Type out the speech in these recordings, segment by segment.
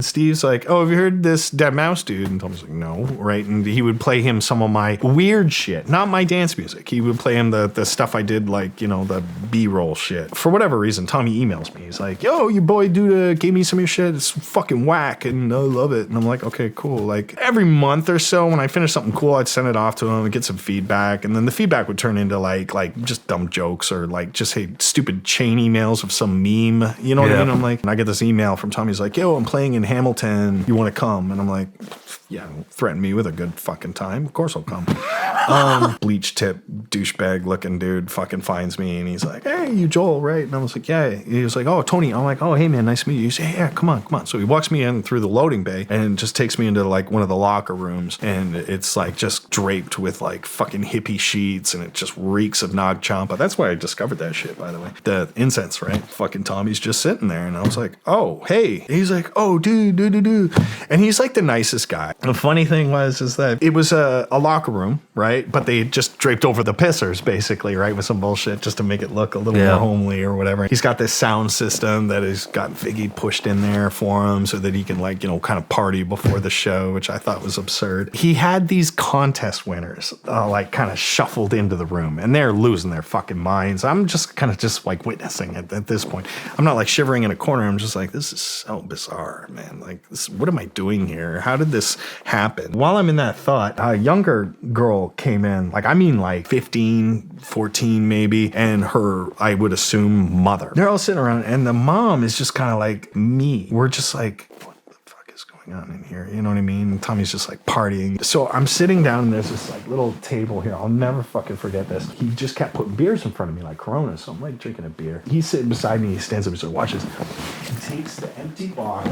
Steve's like, oh, have you heard this Deadmau5 dude? And Tommy's like, no, right? And he would play him some of my weird shit, not my dance music. He would play him the stuff I did, like, you know, the B-roll shit. For whatever reason, Tommy emails me. He's like, yo, your boy dude gave me some of your shit. It's fucking whack, and I love it. And I'm like, okay, cool. Like, every month or so, when I finish something cool, I'd send it off to him and get some feedback. And then the feedback would turn into like just dumb jokes or like just, hey, stupid chain emails of some meme. You know what I mean? I'm like, and I get this email from Tommy. He's like, yo, I'm playing in Hamilton. You want to come? And I'm like, yeah, threaten me with a good fucking time. Of course I'll come. Bleach tip douchebag looking dude fucking finds me and he's like, hey, you Joel, right? And I was like, yeah. He was like, oh, Tony. I'm like, oh, hey man, nice to meet you. He said, yeah, come on. So he walks me in through the loading bay and just takes me into like one of the locker rooms, and it's like just draped with like fucking hippie sheets, and it just reeks of Nag Champa. That's why I discovered that shit, by the way. The incense, right? Fucking Tommy's just sitting there, and I was like, oh, hey. And he's like, oh, dude. And he's like the nicest guy. The funny thing is that it was a locker room, right? But they just draped over the pissers, basically, right? With some bullshit just to make it look a little more homely or whatever. He's got this sound system that has got Figgy pushed in there for him so that he can, like, you know, kind of party before the show, which I thought was absurd. He had these contest winners, like, kind of shuffled into the room, and they're losing their fucking minds. I'm just kind of just like witnessing it at this point. I'm not like shivering in a corner. I'm just like, this is so bizarre, man. Like, what am I doing here? How did this happen? While I'm in that thought, a younger girl came in, like, I mean, like 15, 14 maybe, and her, I would assume, mother. They're all sitting around, and the mom is just kind of like me. We're just like, what the fuck is going on in here? You know what I mean? And Tommy's just like partying. So I'm sitting down, and there's this like little table here. I'll never fucking forget this. He just kept putting beers in front of me, like Coronas. So I'm like drinking a beer. He's sitting beside me. He stands up and says, watch this. He takes the empty bottle,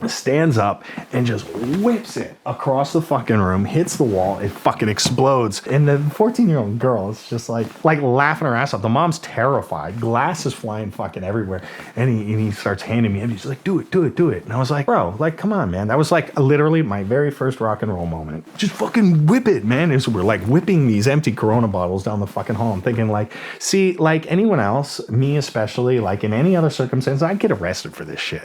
stands up, and just whips it across the fucking room, hits the wall, it fucking explodes. And the 14-year-old girl is just like laughing her ass off. The mom's terrified. Glass is flying fucking everywhere. And he starts handing me, and he's like, do it. And I was like, bro, like, come on, man. That was like literally my very first rock and roll moment. Just fucking whip it, man. We're like whipping these empty Corona bottles down the fucking hall. I'm thinking, like, see, like anyone else, me especially, like in any other circumstance, I'd get arrested for this shit.